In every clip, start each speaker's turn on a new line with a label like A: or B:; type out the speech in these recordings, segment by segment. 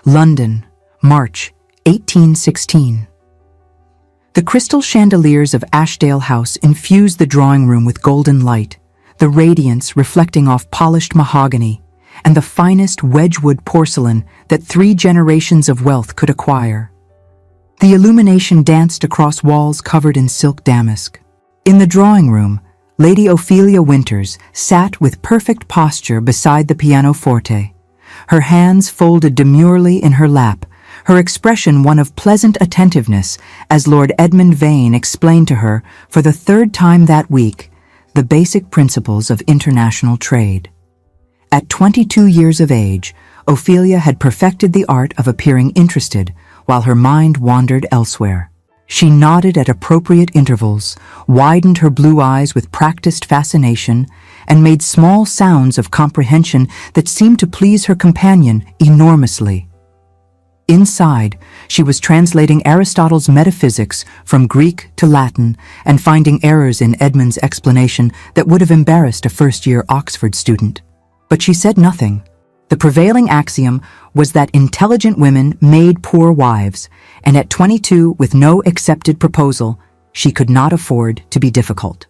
A: London, March 1816. The crystal chandeliers of Ashdale House infused the drawing room with golden light, the radiance reflecting off polished mahogany and the finest Wedgwood porcelain that 3 generations of wealth could acquire. The illumination danced across walls covered in silk damask. In the drawing room, Lady Ophelia Winters sat with perfect posture beside the pianoforte, her hands folded demurely in her lap, her expression one of pleasant attentiveness as Lord Edmund Vane explained to her for the 3rd time that week the basic principles of international trade. At 22 years of age, Ophelia had perfected the art of appearing interested while her mind wandered elsewhere. She nodded at appropriate intervals, widened her blue eyes with practiced fascination, and made small sounds of comprehension that seemed to please her companion enormously. Inside, she was translating Aristotle's metaphysics from Greek to Latin and finding errors in Edmund's explanation that would have embarrassed a first-year Oxford student. But she said nothing. The prevailing axiom was that intelligent women made poor wives, and at 22, with no accepted proposal, she could not afford to be difficult.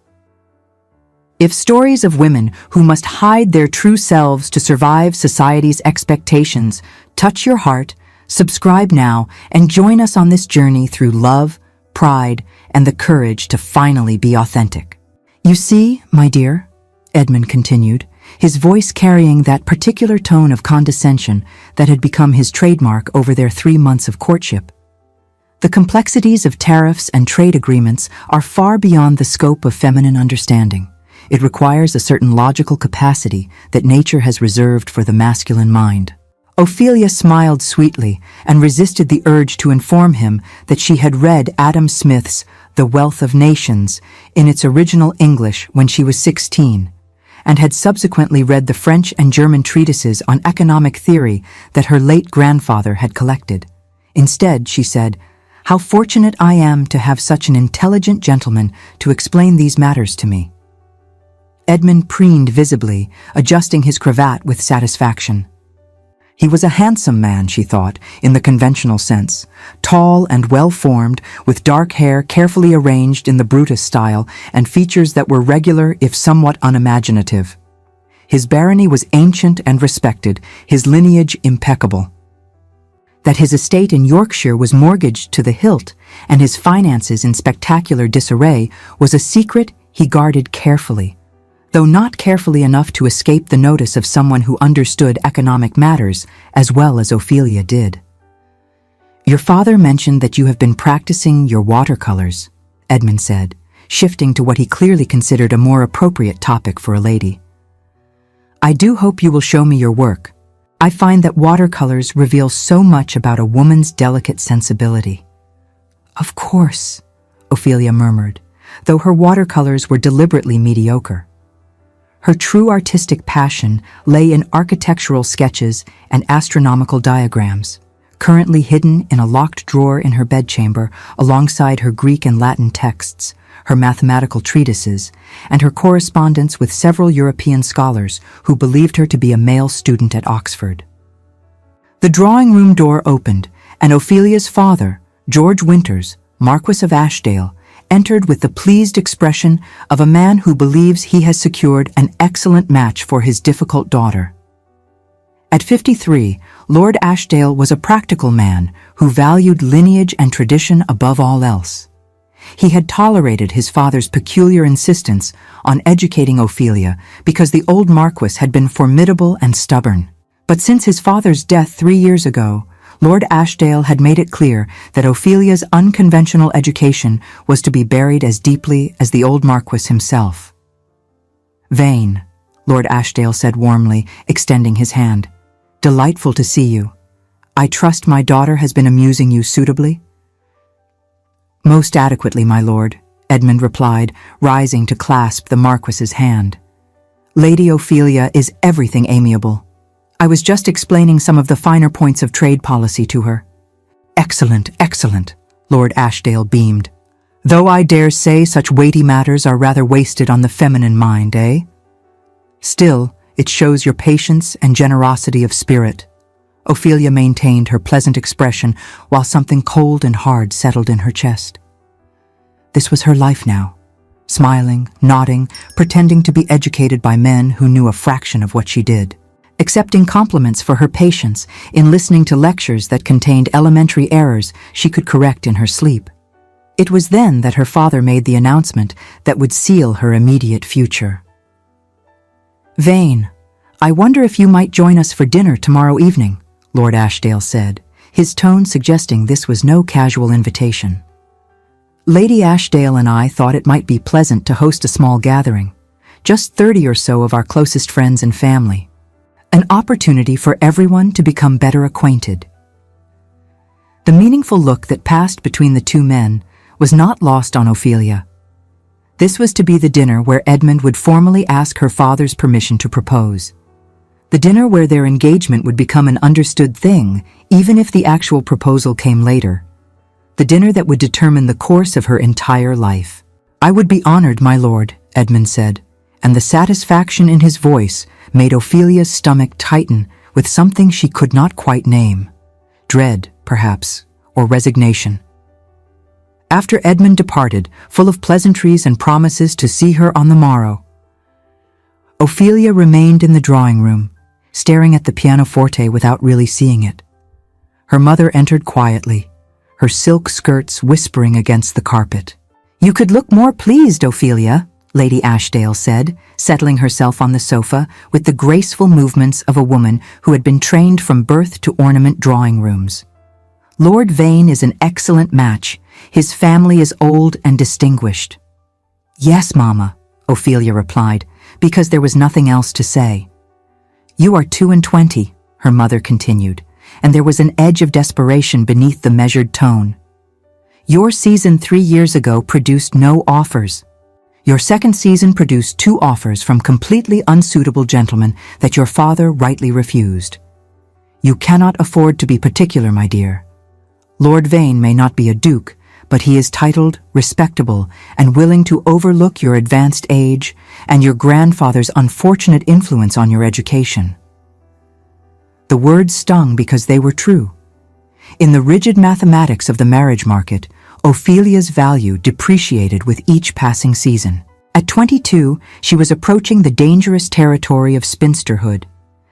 A: If stories of women who must hide their true selves to survive society's expectations touch your heart, subscribe now and join us on this journey through love, pride, and the courage to finally be authentic. You see, my dear, Edmund continued, his voice carrying that particular tone of condescension that had become his trademark over their 3 months of courtship. The complexities of tariffs and trade agreements are far beyond the scope of feminine understanding. It requires a certain logical capacity that nature has reserved for the masculine mind. Ophelia smiled sweetly and resisted the urge to inform him that she had read Adam Smith's The Wealth of Nations in its original English when she was 16, and had subsequently read the French and German treatises on economic theory that her late grandfather had collected. Instead, she said, "How fortunate I am to have such an intelligent gentleman to explain these matters to me." Edmund preened visibly, adjusting his cravat with satisfaction. He was a handsome man, she thought, in the conventional sense, tall and well-formed, with dark hair carefully arranged in the Brutus style and features that were regular if somewhat unimaginative. His barony was ancient and respected, his lineage impeccable. That his estate in Yorkshire was mortgaged to the hilt and his finances in spectacular disarray was a secret he guarded carefully, though not carefully enough to escape the notice of someone who understood economic matters as well as Ophelia did. "Your father mentioned that you have been practicing your watercolors," Edmund said, shifting to what he clearly considered a more appropriate topic for a lady. "I do hope you will show me your work. I find that watercolors reveal so much about a woman's delicate sensibility." "Of course," Ophelia murmured, though her watercolors were deliberately mediocre. Her true artistic passion lay in architectural sketches and astronomical diagrams, currently hidden in a locked drawer in her bedchamber alongside her Greek and Latin texts, her mathematical treatises, and her correspondence with several European scholars who believed her to be a male student at Oxford. The drawing-room door opened, and Ophelia's father, George Winters, Marquis of Ashdale, entered with the pleased expression of a man who believes he has secured an excellent match for his difficult daughter. At 53, Lord Ashdale was a practical man who valued lineage and tradition above all else. He had tolerated his father's peculiar insistence on educating Ophelia because the old Marquis had been formidable and stubborn. But since his father's death 3 years ago, Lord Ashdale had made it clear that Ophelia's unconventional education was to be buried as deeply as the old Marquis himself. "Vane," Lord Ashdale said warmly, extending his hand. "Delightful to see you. I trust my daughter has been amusing you suitably?" "Most adequately, my lord," Edmund replied, rising to clasp the Marquis's hand. "Lady Ophelia is everything amiable. I was just explaining some of the finer points of trade policy to her." "Excellent, excellent," Lord Ashdale beamed. "Though I dare say such weighty matters are rather wasted on the feminine mind, eh? Still, it shows your patience and generosity of spirit. Ophelia maintained her pleasant expression while something cold and hard settled in her chest. This was her life now, smiling, nodding, pretending to be educated by men who knew a fraction of what she did, accepting compliments for her patience in listening to lectures that contained elementary errors she could correct in her sleep. It was then that her father made the announcement that would seal her immediate future. "Vane, I wonder if you might join us for dinner tomorrow evening," Lord Ashdale said, his tone suggesting this was no casual invitation. Lady Ashdale and I thought it might be pleasant to host a small gathering, just 30 or so of our closest friends and family. An opportunity for everyone to become better acquainted. The meaningful look that passed between the two men was not lost on Ophelia. This was to be the dinner where Edmund would formally ask her father's permission to propose. The dinner where their engagement would become an understood thing, even if the actual proposal came later. The dinner that would determine the course of her entire life. "I would be honored, my lord," Edmund said, and the satisfaction in his voice made Ophelia's stomach tighten with something she could not quite name. Dread, perhaps, or resignation. After Edmund departed, full of pleasantries and promises to see her on the morrow, Ophelia remained in the drawing room, staring at the pianoforte without really seeing it. Her mother entered quietly, her silk skirts whispering against the carpet. "You could look more pleased, Ophelia," Lady Ashdale said, settling herself on the sofa with the graceful movements of a woman who had been trained from birth to ornament drawing rooms. "Lord Vane is an excellent match. His family is old and distinguished." "Yes, Mamma," Ophelia replied, because there was nothing else to say. "You are 22, her mother continued, and there was an edge of desperation beneath the measured tone. "Your season 3 years ago produced no offers. Your second season produced 2 offers from completely unsuitable gentlemen that your father rightly refused. You cannot afford to be particular, my dear. Lord Vane may not be a duke, but he is titled, respectable, and willing to overlook your advanced age and your grandfather's unfortunate influence on your education." The words stung because they were true. In the rigid mathematics of the marriage market, Ophelia's value depreciated with each passing season. At 22, she was approaching the dangerous territory of spinsterhood.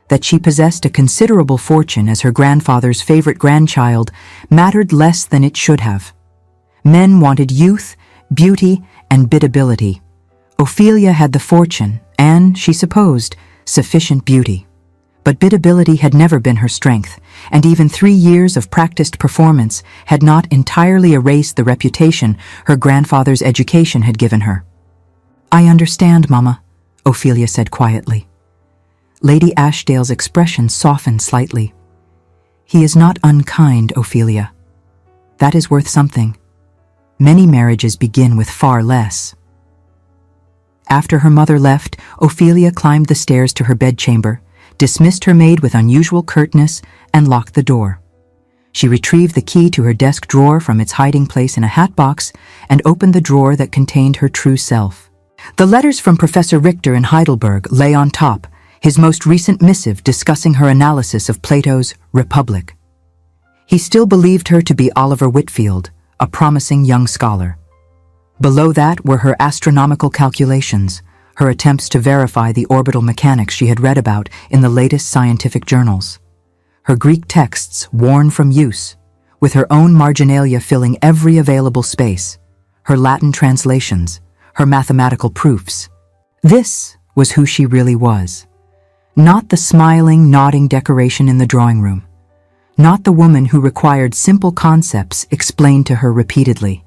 A: That she possessed a considerable fortune as her grandfather's favorite grandchild mattered less than it should have. Men wanted youth, beauty, and biddability. Ophelia had the fortune and, she supposed, sufficient beauty. But biddability had never been her strength, and even 3 years of practiced performance had not entirely erased the reputation her grandfather's education had given her. "I understand, Mamma," Ophelia said quietly. Lady Ashdale's expression softened slightly. "He is not unkind, Ophelia. That is worth something. Many marriages begin with far less." After her mother left, Ophelia climbed the stairs to her bedchamber, dismissed her maid with unusual curtness, and locked the door. She retrieved the key to her desk drawer from its hiding place in a hat box and opened the drawer that contained her true self. The letters from Professor Richter in Heidelberg lay on top, his most recent missive discussing her analysis of Plato's Republic. He still believed her to be Oliver Whitfield, a promising young scholar. Below that were her astronomical calculations, her attempts to verify the orbital mechanics she had read about in the latest scientific journals. Her Greek texts worn from use, with her own marginalia filling every available space, her Latin translations, her mathematical proofs. This was who she really was. Not the smiling, nodding decoration in the drawing room. Not the woman who required simple concepts explained to her repeatedly.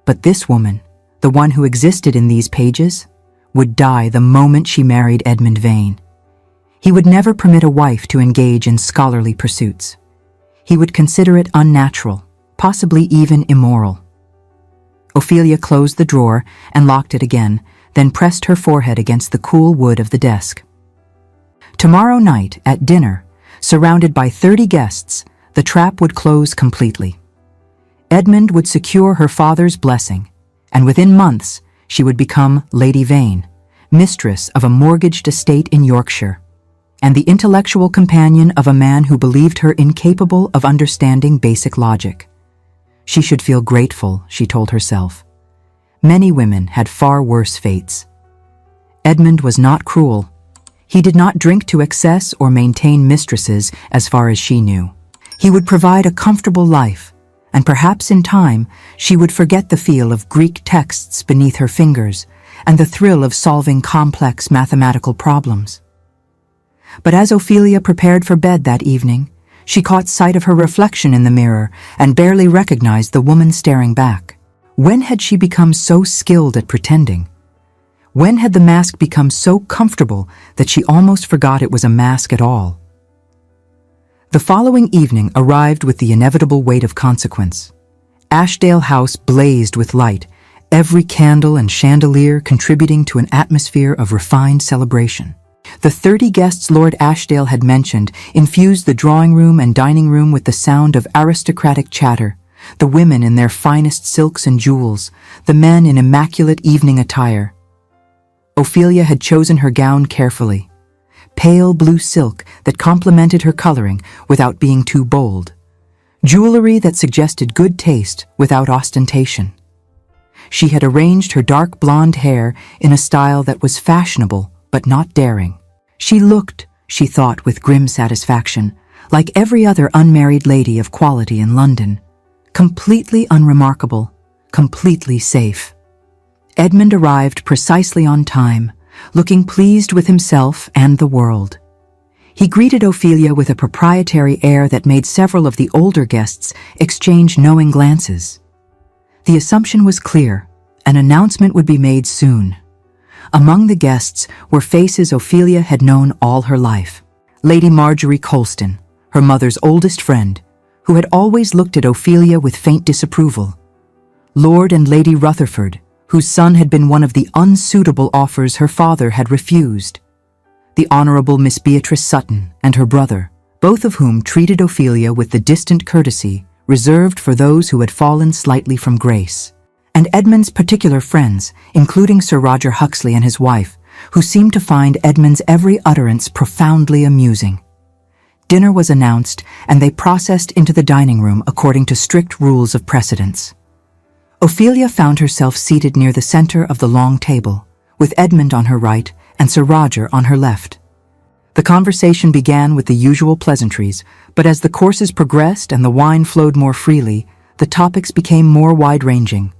A: But this woman, the one who existed in these pages, would die the moment she married Edmund Vane. He would never permit a wife to engage in scholarly pursuits. He would consider it unnatural, possibly even immoral. Ophelia closed the drawer and locked it again, then pressed her forehead against the cool wood of the desk. Tomorrow night, at dinner, surrounded by 30 guests, the trap would close completely. Edmund would secure her father's blessing, and within months she would become Lady Vane, mistress of a mortgaged estate in Yorkshire. and the intellectual companion of a man who believed her incapable of understanding basic logic. She should feel grateful, she told herself. Many women had far worse fates. Edmund was not cruel. He did not drink to excess or maintain mistresses as far as she knew. He would provide a comfortable life, and perhaps in time she would forget the feel of Greek texts beneath her fingers and the thrill of solving complex mathematical problems. But as Ophelia prepared for bed that evening, she caught sight of her reflection in the mirror and barely recognized the woman staring back. When had she become so skilled at pretending? When had the mask become so comfortable that she almost forgot it was a mask at all? The following evening arrived with the inevitable weight of consequence. Ashdale House blazed with light, every candle and chandelier contributing to an atmosphere of refined celebration. The 30 guests Lord Ashdale had mentioned infused the drawing room and dining room with the sound of aristocratic chatter, the women in their finest silks and jewels, the men in immaculate evening attire. Ophelia had chosen her gown carefully, pale blue silk that complemented her coloring without being too bold, jewelry that suggested good taste without ostentation. She had arranged her dark blonde hair in a style that was fashionable but not daring. She looked, she thought with grim satisfaction, like every other unmarried lady of quality in London, completely unremarkable, completely safe. Edmund arrived precisely on time, looking pleased with himself and the world. He greeted Ophelia with a proprietary air that made several of the older guests exchange knowing glances. The assumption was clear: an announcement would be made soon. Among the guests were faces Ophelia had known all her life. Lady Marjorie Colston, her mother's oldest friend, who had always looked at Ophelia with faint disapproval. Lord and Lady Rutherford, whose son had been one of the unsuitable offers her father had refused. The Honorable Miss Beatrice Sutton and her brother, both of whom treated Ophelia with the distant courtesy reserved for those who had fallen slightly from grace. And Edmund's particular friends, including Sir Roger Huxley and his wife, who seemed to find Edmund's every utterance profoundly amusing. Dinner was announced, and they processed into the dining room according to strict rules of precedence. Ophelia found herself seated near the center of the long table, with Edmund on her right and Sir Roger on her left. The conversation began with the usual pleasantries, but as the courses progressed and the wine flowed more freely, the topics became more wide-ranging.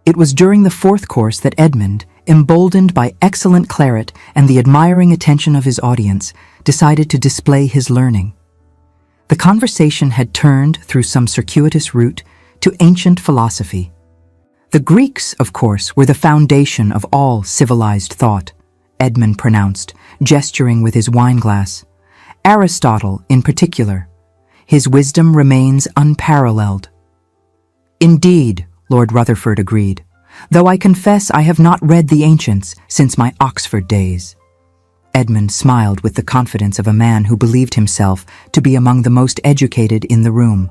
A: It was during the fourth course that Edmund, emboldened by excellent claret and the admiring attention of his audience, decided to display his learning. The conversation had turned, through some circuitous route, to ancient philosophy. The Greeks, of course, were the foundation of all civilized thought, Edmund pronounced, gesturing with his wineglass. Aristotle, in particular. His wisdom remains unparalleled. Indeed, Lord Rutherford agreed, though I confess I have not read the ancients since my Oxford days. Edmund smiled with the confidence of a man who believed himself to be among the most educated in the room.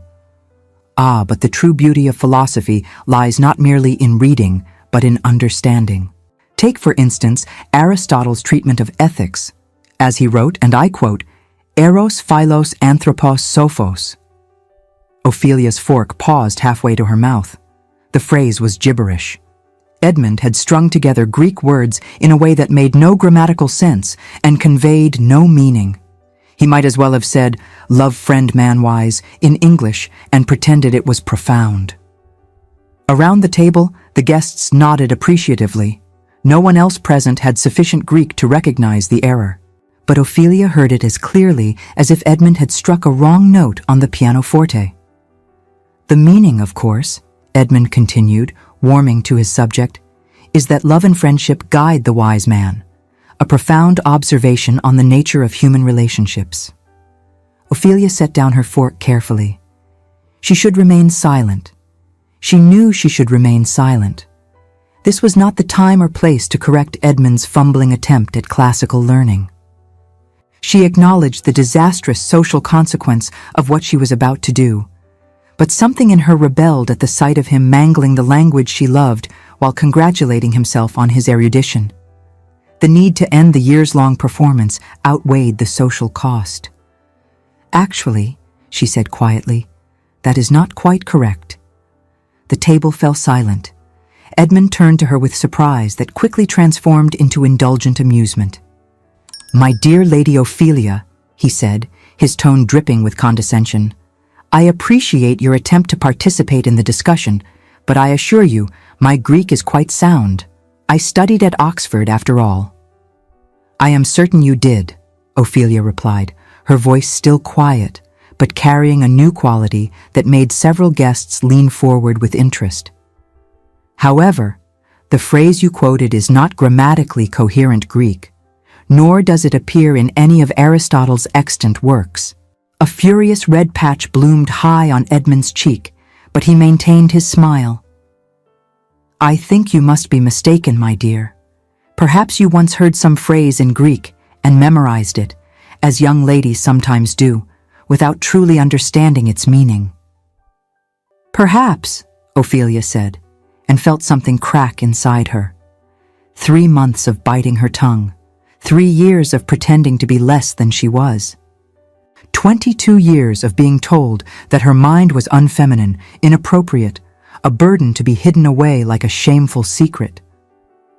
A: Ah, but the true beauty of philosophy lies not merely in reading, but in understanding. Take, for instance, Aristotle's treatment of ethics, as he wrote, and I quote, "Eros, philos, anthropos, sophos." Ophelia's fork paused halfway to her mouth. The phrase was gibberish. Edmund had strung together Greek words in a way that made no grammatical sense and conveyed no meaning. He might as well have said, "Love friend man-wise," in English and pretended it was profound. Around the table, the guests nodded appreciatively. No one else present had sufficient Greek to recognize the error. But Ophelia heard it as clearly as if Edmund had struck a wrong note on the pianoforte. The meaning, of course, Edmund continued, warming to his subject, is that love and friendship guide the wise man, a profound observation on the nature of human relationships. Ophelia set down her fork carefully. She should remain silent. She knew she should remain silent. This was not the time or place to correct Edmund's fumbling attempt at classical learning. She acknowledged the disastrous social consequence of what she was about to do, but something in her rebelled at the sight of him mangling the language she loved while congratulating himself on his erudition. The need to end the years-long performance outweighed the social cost. "Actually," she said quietly, "that is not quite correct." The table fell silent. Edmund turned to her with surprise that quickly transformed into indulgent amusement. "My dear Lady Ophelia," he said, his tone dripping with condescension, "I appreciate your attempt to participate in the discussion, but I assure you, my Greek is quite sound. I studied at Oxford, after all." "I am certain you did," Ophelia replied, her voice still quiet, but carrying a new quality that made several guests lean forward with interest. "However, the phrase you quoted is not grammatically coherent Greek, nor does it appear in any of Aristotle's extant works." A furious red patch bloomed high on Edmund's cheek, but he maintained his smile. "I think you must be mistaken, my dear. Perhaps you once heard some phrase in Greek and memorized it, as young ladies sometimes do, without truly understanding its meaning." "Perhaps," Ophelia said, and felt something crack inside her. 3 months of biting her tongue, 3 years of pretending to be less than she was. 22 years of being told that her mind was unfeminine, inappropriate, a burden to be hidden away like a shameful secret.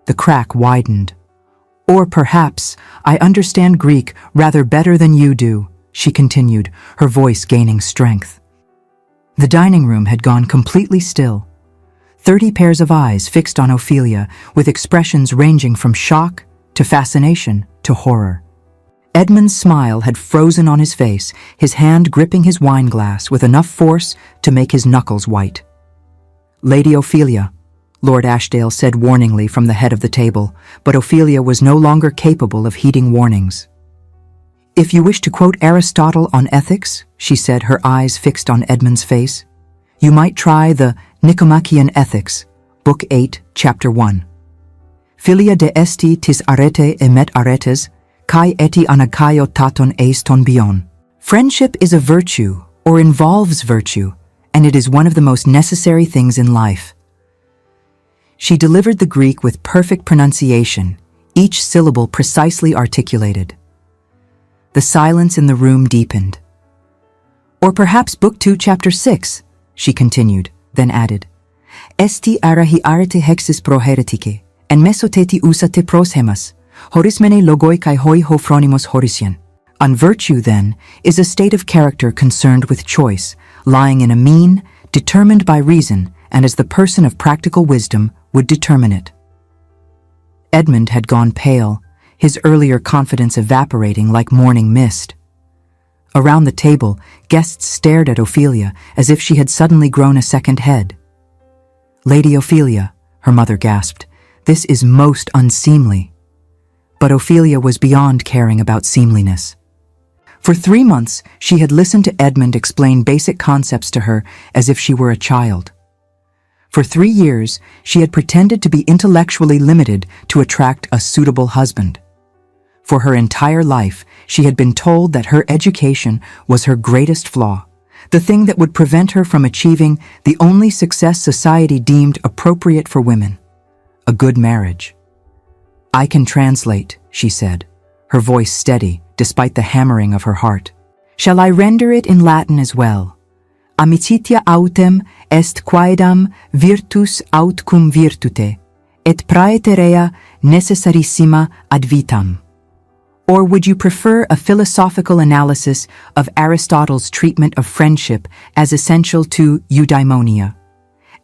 A: The crack widened. "Or perhaps I understand Greek rather better than you do," she continued, her voice gaining strength. The dining room had gone completely still. 30 pairs of eyes fixed on Ophelia, with expressions ranging from shock to fascination to horror. Edmund's smile had frozen on his face, his hand gripping his wine glass with enough force to make his knuckles white. "Lady Ophelia," Lord Ashdale said warningly from the head of the table, but Ophelia was no longer capable of heeding warnings. "If you wish to quote Aristotle on ethics," she said, her eyes fixed on Edmund's face, "you might try the Nicomachean Ethics, Book 8, Chapter 1. Philia de esti tis arete emet aretes, kai eti anakaio taton eis ton bion." Friendship is a virtue, or involves virtue, and it is one of the most necessary things in life. She delivered the Greek with perfect pronunciation, each syllable precisely articulated. The silence in the room deepened. "Or perhaps Book 2, Chapter 6, she continued, then added, "Esti arahi arete hexis proheretike, en mesoteti usate proshemas, horismene logoi kai hoi ho phronimos horisien." On virtue, then, is a state of character concerned with choice, lying in a mean, determined by reason, and as the person of practical wisdom would determine it. Edmund had gone pale, his earlier confidence evaporating like morning mist. Around the table, guests stared at Ophelia as if she had suddenly grown a second head. "Lady Ophelia," her mother gasped, "this is most unseemly." But Ophelia was beyond caring about seemliness. For 3 months, she had listened to Edmund explain basic concepts to her as if she were a child. For 3 years, she had pretended to be intellectually limited to attract a suitable husband. For her entire life, she had been told that her education was her greatest flaw, the thing that would prevent her from achieving the only success society deemed appropriate for women: a good marriage. "I can translate," she said, her voice steady despite the hammering of her heart. "Shall I render it in Latin as well? Amicitia autem est quaedam virtus aut cum virtute, et praeterea necessarissima ad vitam." Or would you prefer a philosophical analysis of Aristotle's treatment of friendship as essential to eudaimonia,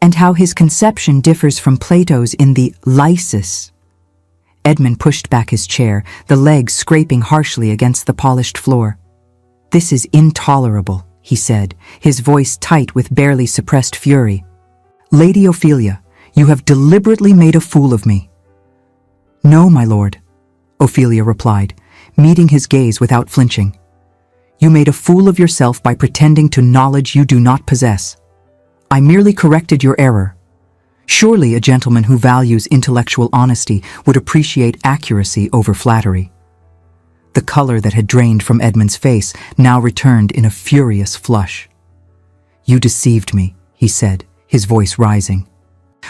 A: and how his conception differs from Plato's in the Lysis? Edmund pushed back his chair, the legs scraping harshly against the polished floor. "This is intolerable," he said, his voice tight with barely suppressed fury. "Lady Ophelia, you have deliberately made a fool of me." "No, my lord," Ophelia replied, meeting his gaze without flinching. "You made a fool of yourself by pretending to knowledge you do not possess. I merely corrected your error. Surely a gentleman who values intellectual honesty would appreciate accuracy over flattery." The color that had drained from Edmund's face now returned in a furious flush. "You deceived me," he said, his voice rising.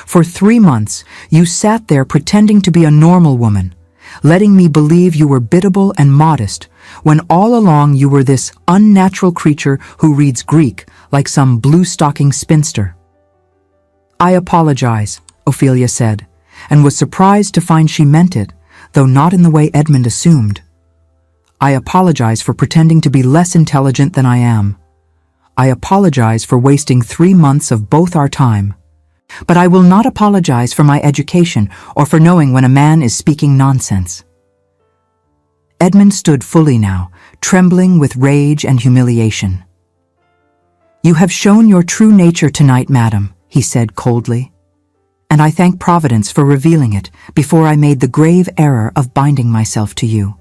A: "For 3 months, you sat there pretending to be a normal woman, letting me believe you were biddable and modest, when all along you were this unnatural creature who reads Greek like some blue-stocking spinster." "I apologize," Ophelia said, and was surprised to find she meant it, though not in the way Edmund assumed. "I apologize for pretending to be less intelligent than I am. I apologize for wasting 3 months of both our time. But I will not apologize for my education or for knowing when a man is speaking nonsense." Edmund stood fully now, trembling with rage and humiliation. "You have shown your true nature tonight, madam," he said coldly, "and I thank Providence for revealing it before I made the grave error of binding myself to you.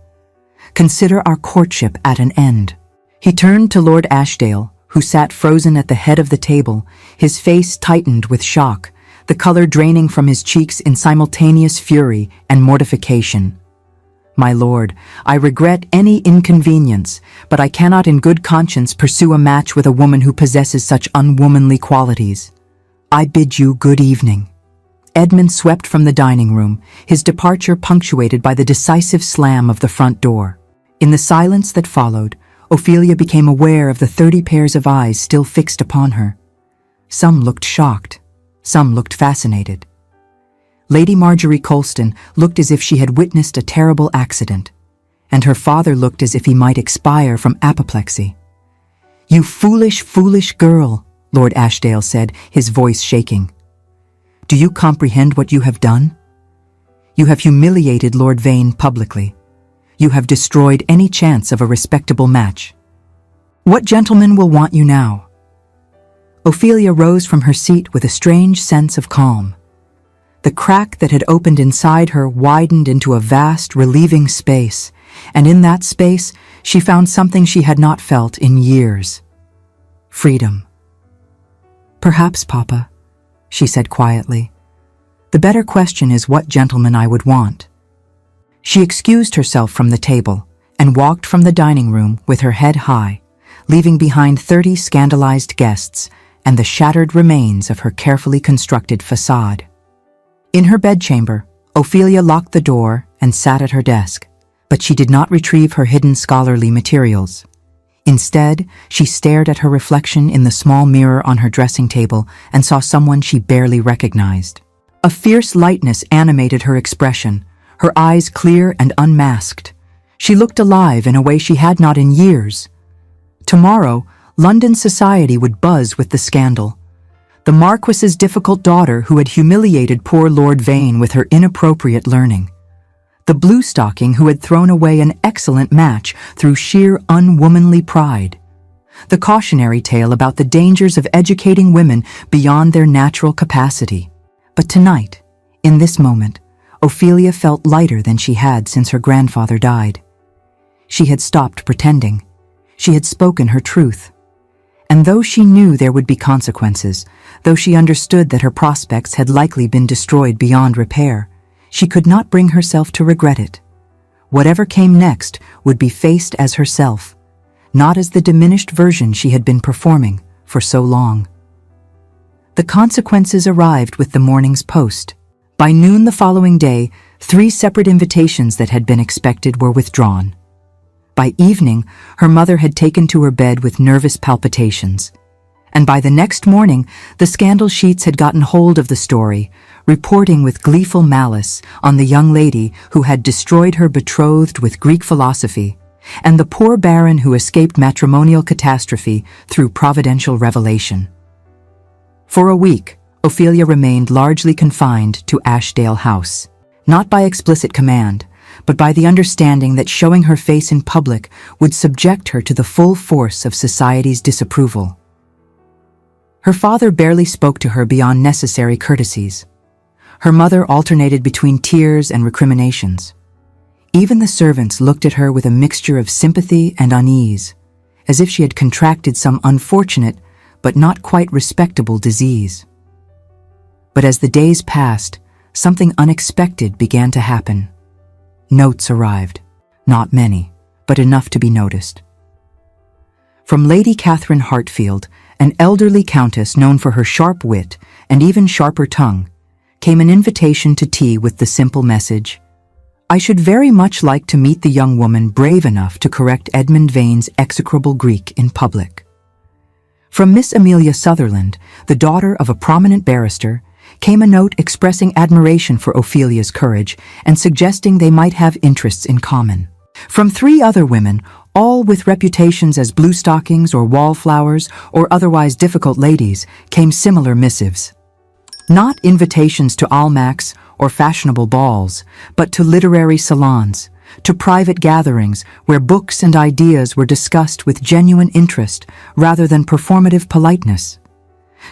A: Consider our courtship at an end." He turned to Lord Ashdale, who sat frozen at the head of the table, his face tightened with shock, the color draining from his cheeks in simultaneous fury and mortification. "My lord, I regret any inconvenience, but I cannot in good conscience pursue a match with a woman who possesses such unwomanly qualities. I bid you good evening." Edmund swept from the dining room, his departure punctuated by the decisive slam of the front door. In the silence that followed, Ophelia became aware of the 30 pairs of eyes still fixed upon her. Some looked shocked, some looked fascinated. Lady Marjorie Colston looked as if she had witnessed a terrible accident, and her father looked as if he might expire from apoplexy. "You foolish, foolish girl," Lord Ashdale said, his voice shaking. "Do you comprehend what you have done? You have humiliated Lord Vane publicly. You have destroyed any chance of a respectable match. What gentleman will want you now?" Ophelia rose from her seat with a strange sense of calm. The crack that had opened inside her widened into a vast, relieving space, and in that space she found something she had not felt in years. Freedom. "Perhaps, Papa," she said quietly. "The better question is what gentleman I would want." She excused herself from the table and walked from the dining room with her head high, leaving behind 30 scandalized guests and the shattered remains of her carefully constructed facade. In her bedchamber, Ophelia locked the door and sat at her desk, but she did not retrieve her hidden scholarly materials. Instead, she stared at her reflection in the small mirror on her dressing table and saw someone she barely recognized. A fierce lightness animated her expression, her eyes clear and unmasked. She looked alive in a way she had not in years. Tomorrow, London society would buzz with the scandal. The Marquis's difficult daughter who had humiliated poor Lord Vane with her inappropriate learning. The blue-stocking who had thrown away an excellent match through sheer unwomanly pride. The cautionary tale about the dangers of educating women beyond their natural capacity. But tonight, in this moment, Ophelia felt lighter than she had since her grandfather died. She had stopped pretending. She had spoken her truth. And though she knew there would be consequences, though she understood that her prospects had likely been destroyed beyond repair, she could not bring herself to regret it. Whatever came next would be faced as herself, not as the diminished version she had been performing for so long. The consequences arrived with the morning's post. By noon the following day, 3 separate invitations that had been expected were withdrawn. By evening, her mother had taken to her bed with nervous palpitations. And by the next morning, the scandal sheets had gotten hold of the story, reporting with gleeful malice on the young lady who had destroyed her betrothed with Greek philosophy, and the poor baron who escaped matrimonial catastrophe through providential revelation. For a week, Ophelia remained largely confined to Ashdale House, not by explicit command, but by the understanding that showing her face in public would subject her to the full force of society's disapproval. Her father barely spoke to her beyond necessary courtesies. Her mother alternated between tears and recriminations. Even the servants looked at her with a mixture of sympathy and unease, as if she had contracted some unfortunate but not quite respectable disease. But as the days passed, something unexpected began to happen. Notes arrived. Not many, but enough to be noticed. From Lady Catherine Hartfield, an elderly countess known for her sharp wit and even sharper tongue, came an invitation to tea with the simple message, I should very much like to meet the young woman brave enough to correct Edmund Vane's execrable Greek in public. From Miss Amelia Sutherland, the daughter of a prominent barrister, came a note expressing admiration for Ophelia's courage and suggesting they might have interests in common. From 3 other women, all with reputations as bluestockings or wallflowers or otherwise difficult ladies, came similar missives. Not invitations to almacs or fashionable balls, but to literary salons, to private gatherings where books and ideas were discussed with genuine interest rather than performative politeness,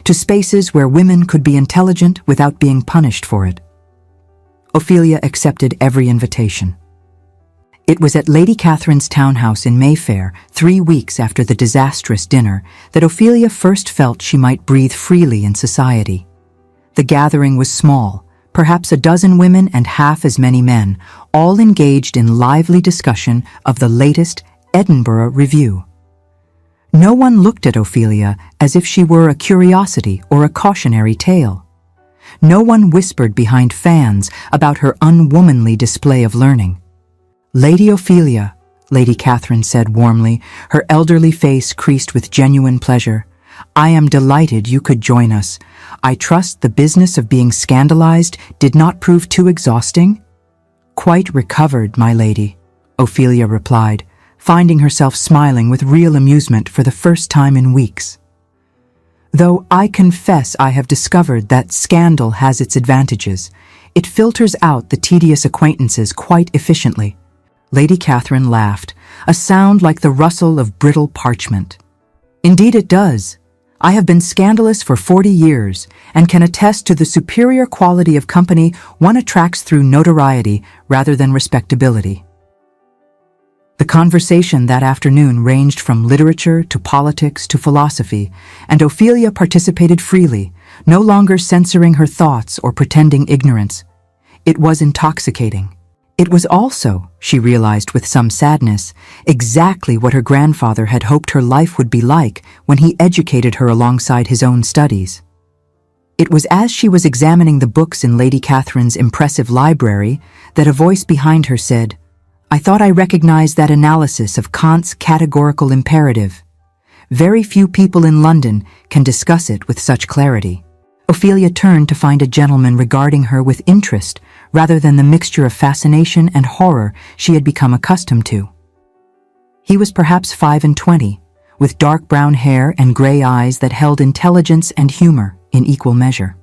A: to spaces where women could be intelligent without being punished for it. Ophelia accepted every invitation. It was at Lady Catherine's townhouse in Mayfair, 3 weeks after the disastrous dinner, that Ophelia first felt she might breathe freely in society. The gathering was small, perhaps a dozen women and half as many men, all engaged in lively discussion of the latest Edinburgh Review. No one looked at Ophelia as if she were a curiosity or a cautionary tale. No one whispered behind fans about her unwomanly display of learning. "Lady Ophelia," Lady Catherine said warmly, her elderly face creased with genuine pleasure, "I am delighted you could join us. I trust the business of being scandalized did not prove too exhausting?" "Quite recovered, my lady," Ophelia replied, finding herself smiling with real amusement for the first time in weeks. "Though I confess I have discovered that scandal has its advantages. It filters out the tedious acquaintances quite efficiently." Lady Catherine laughed, a sound like the rustle of brittle parchment. "Indeed it does. I have been scandalous for 40 years and can attest to the superior quality of company one attracts through notoriety rather than respectability." The conversation that afternoon ranged from literature to politics to philosophy, and Ophelia participated freely, no longer censoring her thoughts or pretending ignorance. It was intoxicating. It was also, she realized with some sadness, exactly what her grandfather had hoped her life would be like when he educated her alongside his own studies. It was as she was examining the books in Lady Catherine's impressive library that a voice behind her said, "I thought I recognized that analysis of Kant's categorical imperative. Very few people in London can discuss it with such clarity." Ophelia turned to find a gentleman regarding her with interest rather than the mixture of fascination and horror she had become accustomed to. He was perhaps 25, with dark brown hair and gray eyes that held intelligence and humor in equal measure.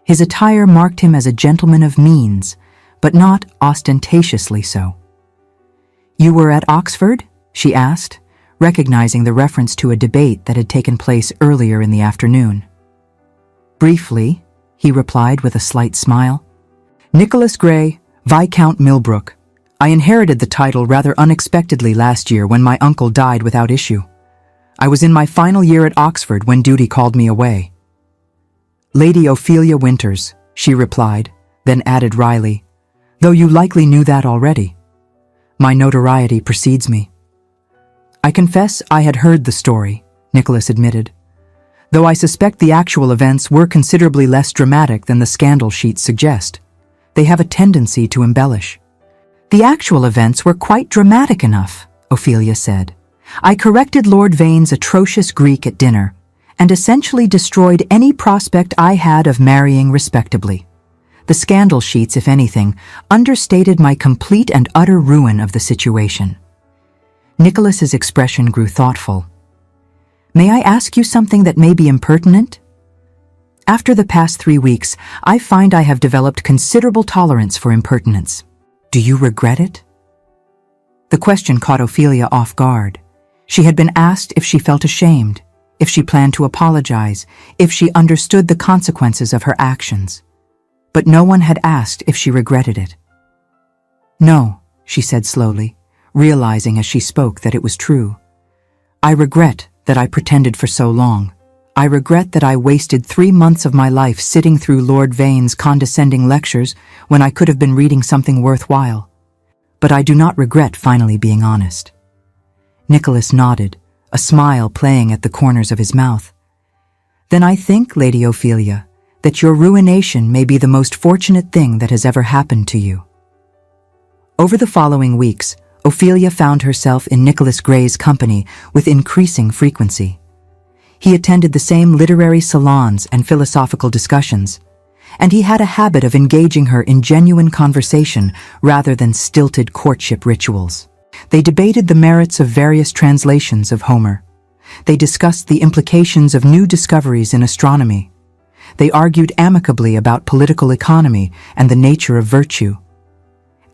A: His attire marked him as a gentleman of means, but not ostentatiously so. "You were at Oxford?" she asked, recognizing the reference to a debate that had taken place earlier in the afternoon. "Briefly," he replied with a slight smile. "Nicholas Gray, Viscount Millbrook. I inherited the title rather unexpectedly last year when my uncle died without issue. I was in my final year at Oxford when duty called me away." "Lady Ophelia Winters," she replied, then added wryly, "though you likely knew that already. My notoriety precedes me." "I confess I had heard the story," Nicholas admitted, "though I suspect the actual events were considerably less dramatic than the scandal sheets suggest. They have a tendency to embellish." "The actual events were quite dramatic enough," Ophelia said. "I corrected Lord Vane's atrocious Greek at dinner, and essentially destroyed any prospect I had of marrying respectably. The scandal sheets, if anything, understated my complete and utter ruin of the situation." Nicholas's expression grew thoughtful. "May I ask you something that may be impertinent? After the past 3 weeks, I find I have developed considerable tolerance for impertinence. Do you regret it?" The question caught Ophelia off guard. She had been asked if she felt ashamed, if she planned to apologize, if she understood the consequences of her actions. But no one had asked if she regretted it. "No," she said slowly, realizing as she spoke that it was true. "I regret that I pretended for so long. I regret that I wasted 3 months of my life sitting through Lord Vane's condescending lectures when I could have been reading something worthwhile. But I do not regret finally being honest." Nicholas nodded, a smile playing at the corners of his mouth. "Then I think, Lady Ophelia, that your ruination may be the most fortunate thing that has ever happened to you." Over the following weeks, Ophelia found herself in Nicholas Gray's company with increasing frequency. He attended the same literary salons and philosophical discussions, and he had a habit of engaging her in genuine conversation rather than stilted courtship rituals. They debated the merits of various translations of Homer. They discussed the implications of new discoveries in astronomy. They argued amicably about political economy and the nature of virtue.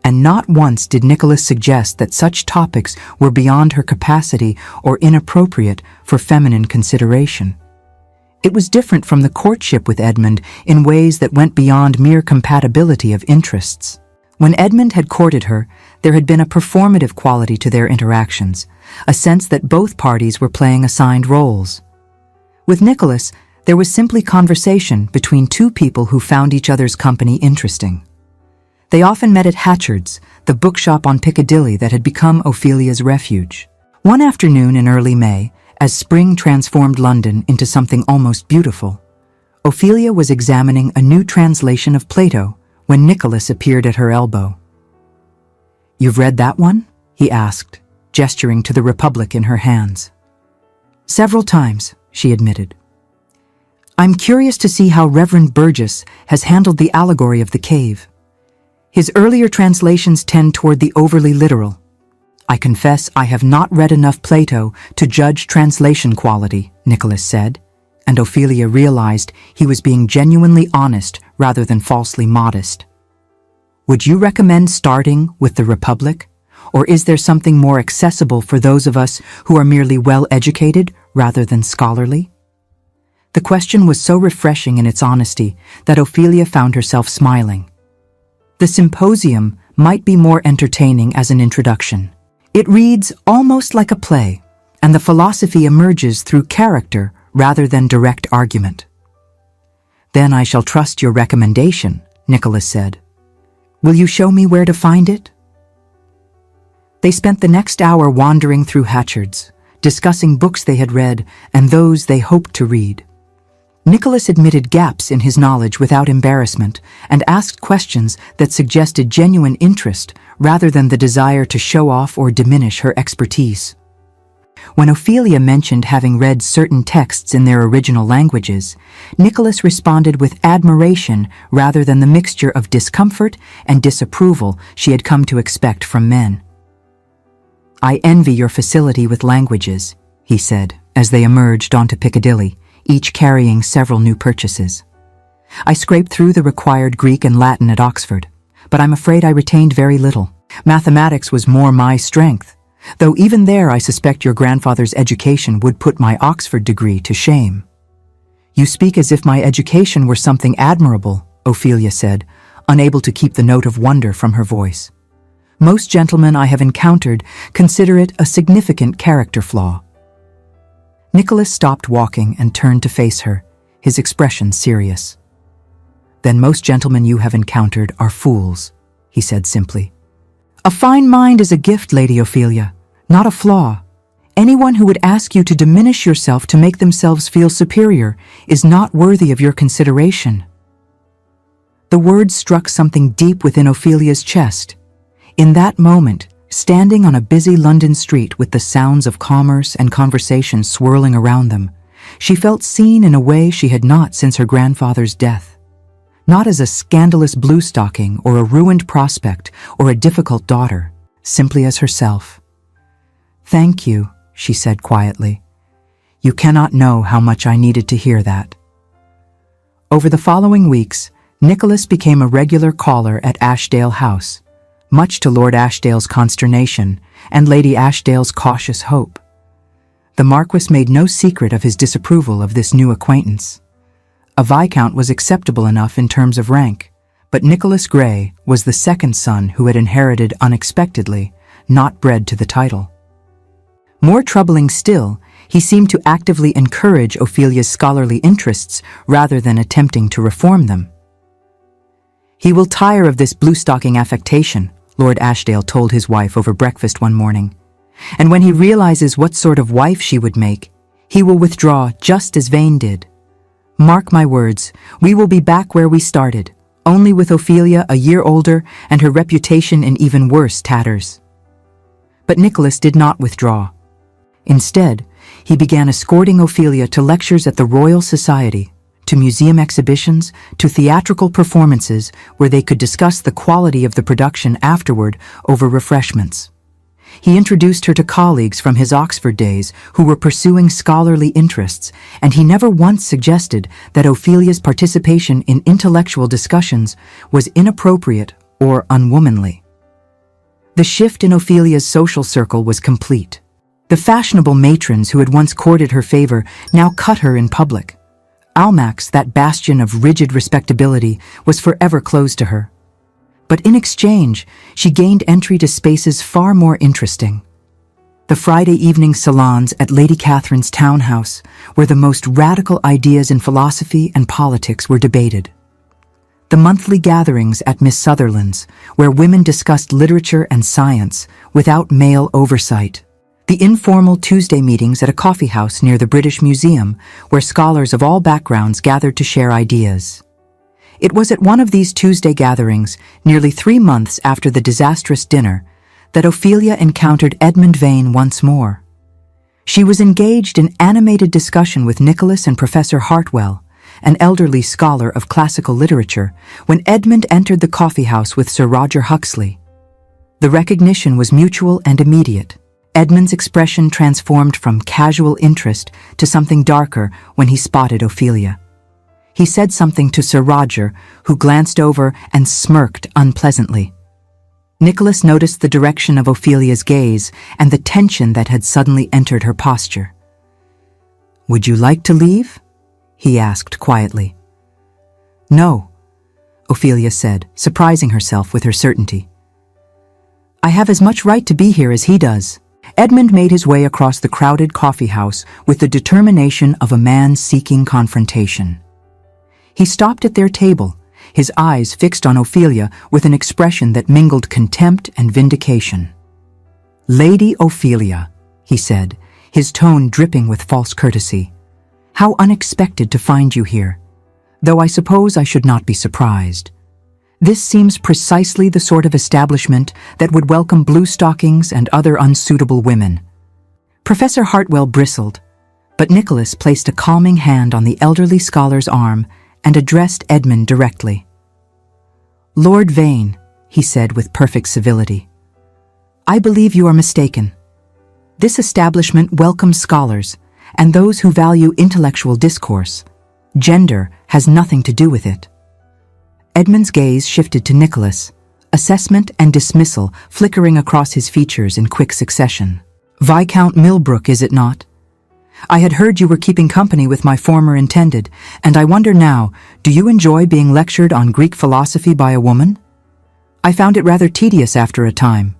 A: And not once did Nicholas suggest that such topics were beyond her capacity or inappropriate for feminine consideration. It was different from the courtship with Edmund in ways that went beyond mere compatibility of interests. When Edmund had courted her, there had been a performative quality to their interactions, a sense that both parties were playing assigned roles. With Nicholas, there was simply conversation between two people who found each other's company interesting. They often met at Hatchard's, the bookshop on Piccadilly that had become Ophelia's refuge. One afternoon in early May, as spring transformed London into something almost beautiful, Ophelia was examining a new translation of Plato when Nicholas appeared at her elbow. "You've read that one?" he asked, gesturing to the Republic in her hands. "Several times," she admitted. "I'm curious to see how Reverend Burgess has handled the allegory of the cave. His earlier translations tend toward the overly literal. I confess I have not read enough Plato to judge translation quality," Nicholas said, and Ophelia realized he was being genuinely honest rather than falsely modest. "Would you recommend starting with the Republic, or is there something more accessible for those of us who are merely well-educated rather than scholarly?" The question was so refreshing in its honesty that Ophelia found herself smiling. The symposium might be more entertaining as an introduction. It reads almost like a play, and the philosophy emerges through character rather than direct argument. "Then I shall trust your recommendation," Nicholas said. "Will you show me where to find it?" They spent the next hour wandering through Hatchard's, discussing books they had read and those they hoped to read. Nicholas admitted gaps in his knowledge without embarrassment and asked questions that suggested genuine interest rather than the desire to show off or diminish her expertise. When Ophelia mentioned having read certain texts in their original languages, Nicholas responded with admiration rather than the mixture of discomfort and disapproval she had come to expect from men. "I envy your facility with languages," he said, as they emerged onto Piccadilly, each carrying several new purchases. "I scraped through the required Greek and Latin at Oxford, but I'm afraid I retained very little. Mathematics was more my strength, though even there I suspect your grandfather's education would put my Oxford degree to shame." "You speak as if my education were something admirable," Ophelia said, unable to keep the note of wonder from her voice. "Most gentlemen I have encountered consider it a significant character flaw." Nicholas stopped walking and turned to face her, his expression serious. "Then most gentlemen you have encountered are fools," he said simply. "A fine mind is a gift, Lady Ophelia, not a flaw. Anyone who would ask you to diminish yourself to make themselves feel superior is not worthy of your consideration." The words struck something deep within Ophelia's chest. In that moment, standing on a busy London street with the sounds of commerce and conversation swirling around them, she felt seen in a way she had not since her grandfather's death. Not as a scandalous bluestocking or a ruined prospect or a difficult daughter, simply as herself. "Thank you," she said quietly. "You cannot know how much I needed to hear that." Over the following weeks, Nicholas became a regular caller at Ashdale House, much to Lord Ashdale's consternation and Lady Ashdale's cautious hope. The Marquis made no secret of his disapproval of this new acquaintance. A viscount was acceptable enough in terms of rank, but Nicholas Gray was the second son who had inherited unexpectedly, not bred to the title. More troubling still, he seemed to actively encourage Ophelia's scholarly interests rather than attempting to reform them. "He will tire of this bluestocking affectation," Lord Ashdale told his wife over breakfast one morning. "And when he realizes what sort of wife she would make, he will withdraw just as Vane did. Mark my words, we will be back where we started, only with Ophelia a year older and her reputation in even worse tatters. But Nicholas did not withdraw. Instead, he began escorting Ophelia to lectures at the Royal Society, to museum exhibitions, to theatrical performances where they could discuss the quality of the production afterward over refreshments. He introduced her to colleagues from his Oxford days who were pursuing scholarly interests, and he never once suggested that Ophelia's participation in intellectual discussions was inappropriate or unwomanly. The shift in Ophelia's social circle was complete. The fashionable matrons who had once courted her favor now cut her in public. Almack's, that bastion of rigid respectability, was forever closed to her. But in exchange, she gained entry to spaces far more interesting. The Friday evening salons at Lady Catherine's townhouse, where the most radical ideas in philosophy and politics were debated. The monthly gatherings at Miss Sutherland's, where women discussed literature and science without male oversight. The informal Tuesday meetings at a coffee house near the British Museum, where scholars of all backgrounds gathered to share ideas. It was at one of these Tuesday gatherings, nearly 3 months after the disastrous dinner, that Ophelia encountered Edmund Vane once more. She was engaged in animated discussion with Nicholas and Professor Hartwell, an elderly scholar of classical literature, when Edmund entered the coffee house with Sir Roger Huxley. The recognition was mutual and immediate. Edmund's expression transformed from casual interest to something darker when he spotted Ophelia. He said something to Sir Roger, who glanced over and smirked unpleasantly. Nicholas noticed the direction of Ophelia's gaze and the tension that had suddenly entered her posture. "Would you like to leave?" he asked quietly. "No," Ophelia said, surprising herself with her certainty. "I have as much right to be here as he does." Edmund made his way across the crowded coffee house with the determination of a man seeking confrontation. He stopped at their table, his eyes fixed on Ophelia with an expression that mingled contempt and vindication. "Lady Ophelia," he said, his tone dripping with false courtesy. "How unexpected to find you here, though I suppose I should not be surprised. This seems precisely the sort of establishment that would welcome bluestockings and other unsuitable women." Professor Hartwell bristled, but Nicholas placed a calming hand on the elderly scholar's arm and addressed Edmund directly. "Lord Vane," he said with perfect civility, "I believe you are mistaken. This establishment welcomes scholars and those who value intellectual discourse. Gender has nothing to do with it." Edmund's gaze shifted to Nicholas, assessment and dismissal flickering across his features in quick succession. "Viscount Millbrook, is it not? I had heard you were keeping company with my former intended, and I wonder now, do you enjoy being lectured on Greek philosophy by a woman? I found it rather tedious after a time."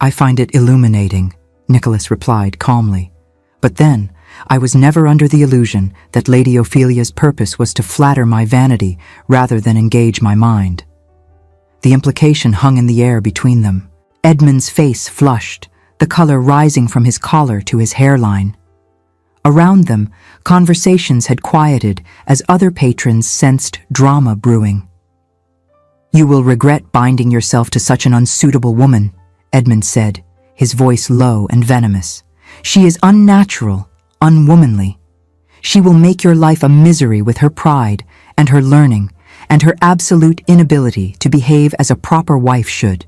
A: "I find it illuminating," Nicholas replied calmly. "But then, I was never under the illusion that Lady Ophelia's purpose was to flatter my vanity rather than engage my mind." The implication hung in the air between them. Edmund's face flushed, the color rising from his collar to his hairline. Around them, conversations had quieted as other patrons sensed drama brewing. "You will regret binding yourself to such an unsuitable woman," Edmund said, his voice low and venomous. "She is unnatural, unwomanly. She will make your life a misery with her pride and her learning and her absolute inability to behave as a proper wife should."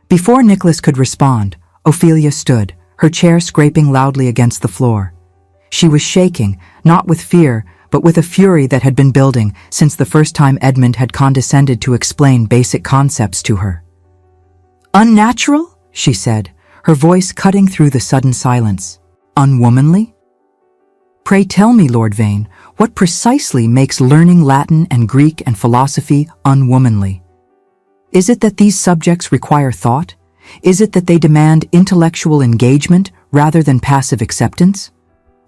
A: Before Nicholas could respond, Ophelia stood, her chair scraping loudly against the floor. She was shaking, not with fear, but with a fury that had been building since the first time Edmund had condescended to explain basic concepts to her. "Unnatural?" she said, her voice cutting through the sudden silence. "Unwomanly? Pray tell me, Lord Vane, what precisely makes learning Latin and Greek and philosophy unwomanly? Is it that these subjects require thought? Is it that they demand intellectual engagement rather than passive acceptance?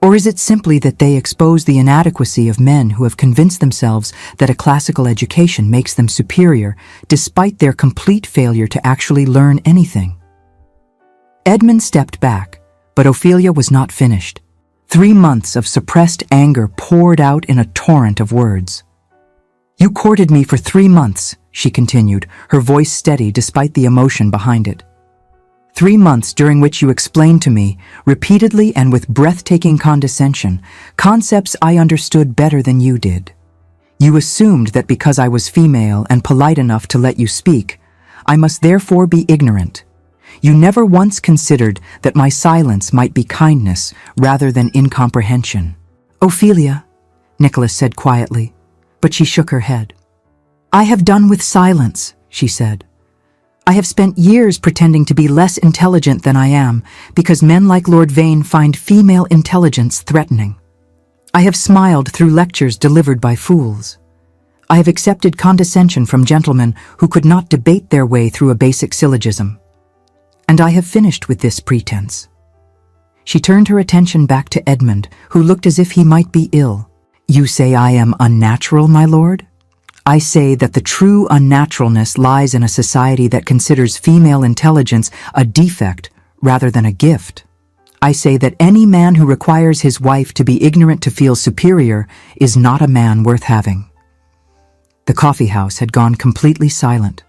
A: Or is it simply that they expose the inadequacy of men who have convinced themselves that a classical education makes them superior, despite their complete failure to actually learn anything?" Edmund stepped back, but Ophelia was not finished. 3 months of suppressed anger poured out in a torrent of words. You courted me for 3 months, she continued, her voice steady despite the emotion behind it. 3 months during which you explained to me, repeatedly and with breathtaking condescension, concepts I understood better than you did. You assumed that because I was female and polite enough to let you speak, I must therefore be ignorant. You never once considered that my silence might be kindness rather than incomprehension. Ophelia, Nicholas said quietly, but she shook her head. I have done with silence, she said. I have spent years pretending to be less intelligent than I am because men like Lord Vane find female intelligence threatening. I have smiled through lectures delivered by fools. I have accepted condescension from gentlemen who could not debate their way through a basic syllogism. And I have finished with this pretense. She turned her attention back to Edmund, who looked as if he might be ill. You say I am unnatural, my lord? I say that the true unnaturalness lies in a society that considers female intelligence a defect rather than a gift. I say that any man who requires his wife to be ignorant to feel superior is not a man worth having. The coffee house had gone completely silent.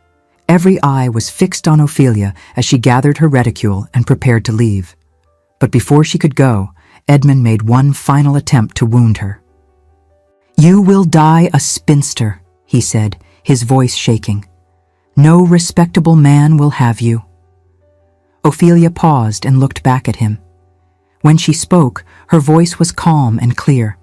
A: Every eye was fixed on Ophelia as she gathered her reticule and prepared to leave. But before she could go, Edmund made one final attempt to wound her. You will die a spinster, he said, his voice shaking. No respectable man will have you. Ophelia paused and looked back at him. When she spoke, her voice was calm and clear.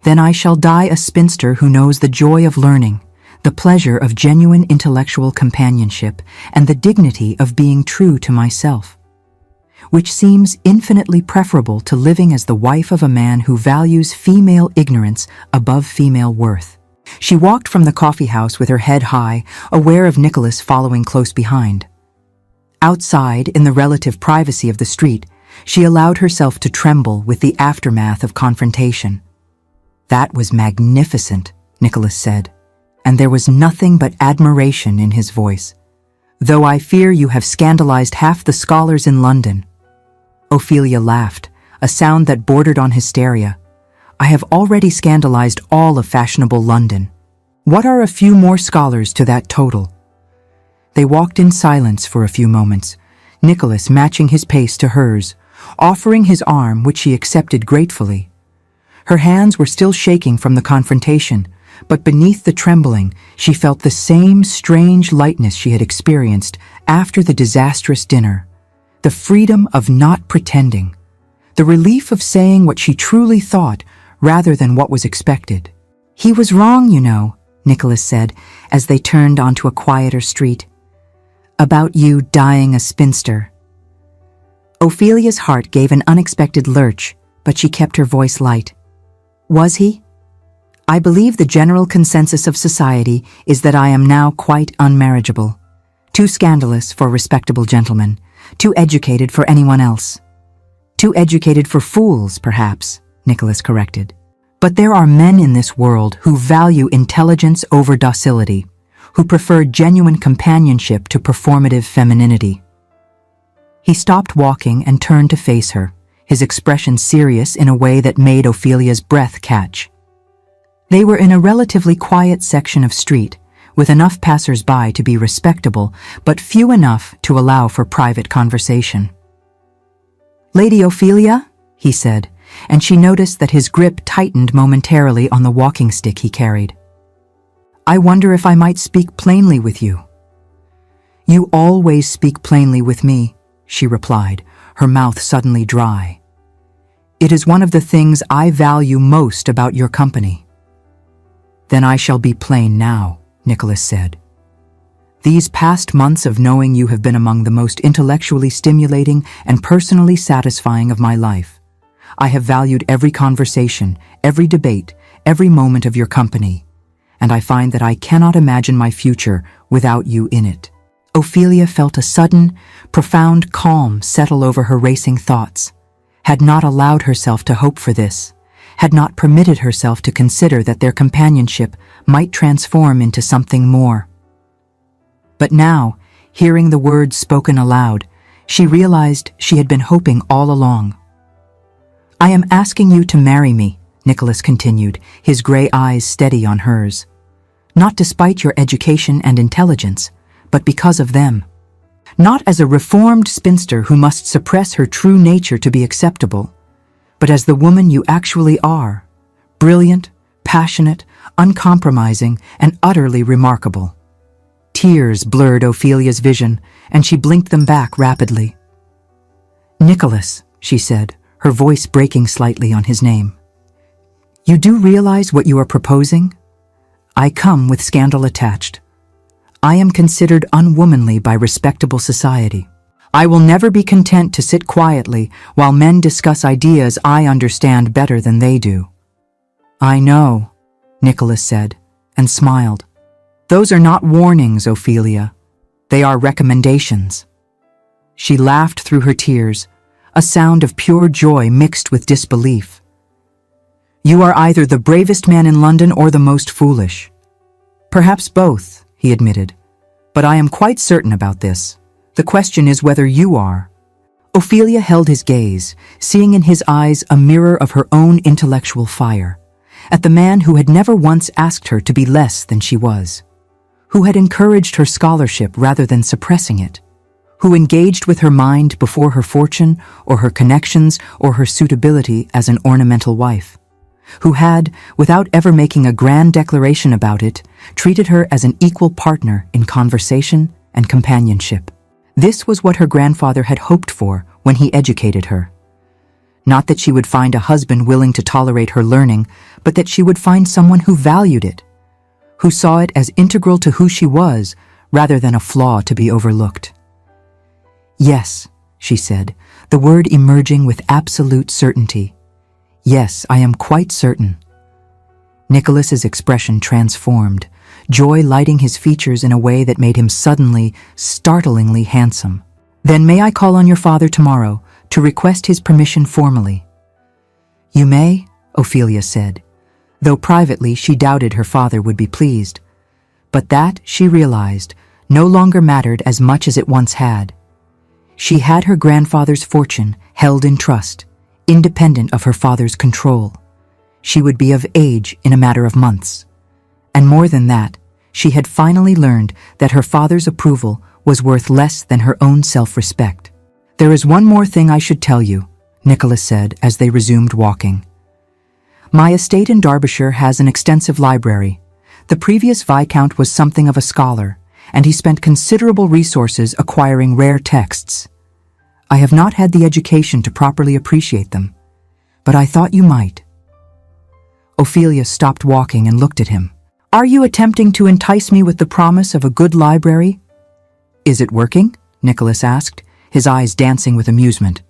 A: Then I shall die a spinster who knows the joy of learning, the pleasure of genuine intellectual companionship, and the dignity of being true to myself, which seems infinitely preferable to living as the wife of a man who values female ignorance above female worth. She walked from the coffee house with her head high, aware of Nicholas following close behind. Outside, in the relative privacy of the street, she allowed herself to tremble with the aftermath of confrontation. That was magnificent, Nicholas said, and there was nothing but admiration in his voice. Though I fear you have scandalized half the scholars in London. Ophelia laughed, a sound that bordered on hysteria. I have already scandalized all of fashionable London. What are a few more scholars to that total? They walked in silence for a few moments, Nicholas matching his pace to hers, offering his arm, which she accepted gratefully. Her hands were still shaking from the confrontation, but beneath the trembling, she felt the same strange lightness she had experienced after the disastrous dinner. The freedom of not pretending. The relief of saying what she truly thought rather than what was expected. He was wrong, you know, Nicholas said as they turned onto a quieter street. About you dying a spinster. Ophelia's heart gave an unexpected lurch, but she kept her voice light. Was he? I believe the general consensus of society is that I am now quite unmarriageable. Too scandalous for respectable gentlemen. Too educated for anyone else. Too educated for fools, perhaps, Nicholas corrected. But there are men in this world who value intelligence over docility, who prefer genuine companionship to performative femininity. He stopped walking and turned to face her, his expression serious in a way that made Ophelia's breath catch. They were in a relatively quiet section of street, with enough passers-by to be respectable, but few enough to allow for private conversation. Lady Ophelia, he said, and she noticed that his grip tightened momentarily on the walking stick he carried. I wonder if I might speak plainly with you. You always speak plainly with me, she replied, her mouth suddenly dry. It is one of the things I value most about your company. Then I shall be plain now, Nicholas said. These past months of knowing you have been among the most intellectually stimulating and personally satisfying of my life. I have valued every conversation, every debate, every moment of your company, and I find that I cannot imagine my future without you in it. Ophelia felt a sudden, profound calm settle over her racing thoughts, had not allowed herself to hope for this, had not permitted herself to consider that their companionship might transform into something more. But now, hearing the words spoken aloud, she realized she had been hoping all along. I am asking you to marry me, Nicholas continued, his gray eyes steady on hers. not despite your education and intelligence, but because of them. Not as a reformed spinster who must suppress her true nature to be acceptable, but as the woman you actually are, brilliant, passionate, uncompromising, and utterly remarkable. Tears blurred Ophelia's vision, and she blinked them back rapidly. "Nicholas," she said, her voice breaking slightly on his name. "You do realize what you are proposing? I come with scandal attached. I am considered unwomanly by respectable society. I will never be content to sit quietly while men discuss ideas I understand better than they do." "I know," Nicholas said, and smiled. "Those are not warnings, Ophelia. They are recommendations." She laughed through her tears, a sound of pure joy mixed with disbelief. "You are either the bravest man in London or the most foolish." "Perhaps both," he admitted. "But I am quite certain about this. The question is whether you are." Ophelia held his gaze, seeing in his eyes a mirror of her own intellectual fire, at the man who had never once asked her to be less than she was, who had encouraged her scholarship rather than suppressing it, who engaged with her mind before her fortune or her connections or her suitability as an ornamental wife, who had, without ever making a grand declaration about it, treated her as an equal partner in conversation and companionship. This was what her grandfather had hoped for when he educated her. Not that she would find a husband willing to tolerate her learning, but that she would find someone who valued it, who saw it as integral to who she was rather than a flaw to be overlooked. "Yes," she said, the word emerging with absolute certainty. "Yes, I am quite certain." Nicholas's expression transformed, joy lighting his features in a way that made him suddenly, startlingly handsome. "Then may I call on your father tomorrow to request his permission formally?" "You may," Ophelia said, though privately she doubted her father would be pleased. But that, she realized, no longer mattered as much as it once had. She had her grandfather's fortune held in trust, independent of her father's control. She would be of age in a matter of months. And more than that, she had finally learned that her father's approval was worth less than her own self-respect. "There is one more thing I should tell you," Nicholas said as they resumed walking. "My estate in Derbyshire has an extensive library. The previous Viscount was something of a scholar, and he spent considerable resources acquiring rare texts. I have not had the education to properly appreciate them, but I thought you might." Ophelia stopped walking and looked at him. "Are you attempting to entice me with the promise of a good library?" "Is it working?" Nicholas asked, his eyes dancing with amusement.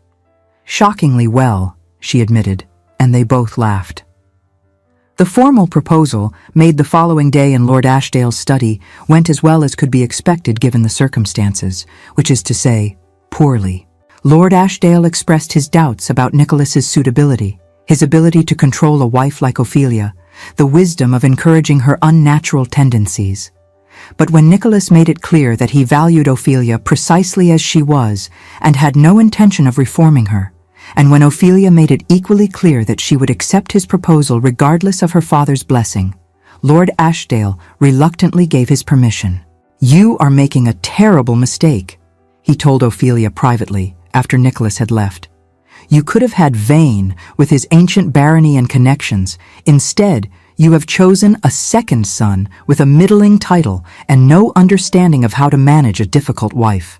A: "Shockingly well," she admitted, and they both laughed. The formal proposal, made the following day in Lord Ashdale's study, went as well as could be expected given the circumstances, which is to say, poorly. Lord Ashdale expressed his doubts about Nicholas's suitability, his ability to control a wife like Ophelia, the wisdom of encouraging her unnatural tendencies. But when Nicholas made it clear that he valued Ophelia precisely as she was and had no intention of reforming her, and when Ophelia made it equally clear that she would accept his proposal regardless of her father's blessing, Lord Ashdale reluctantly gave his permission. "You are making a terrible mistake," he told Ophelia privately after Nicholas had left. "You could have had Vane with his ancient barony and connections. Instead, you have chosen a second son with a middling title and no understanding of how to manage a difficult wife."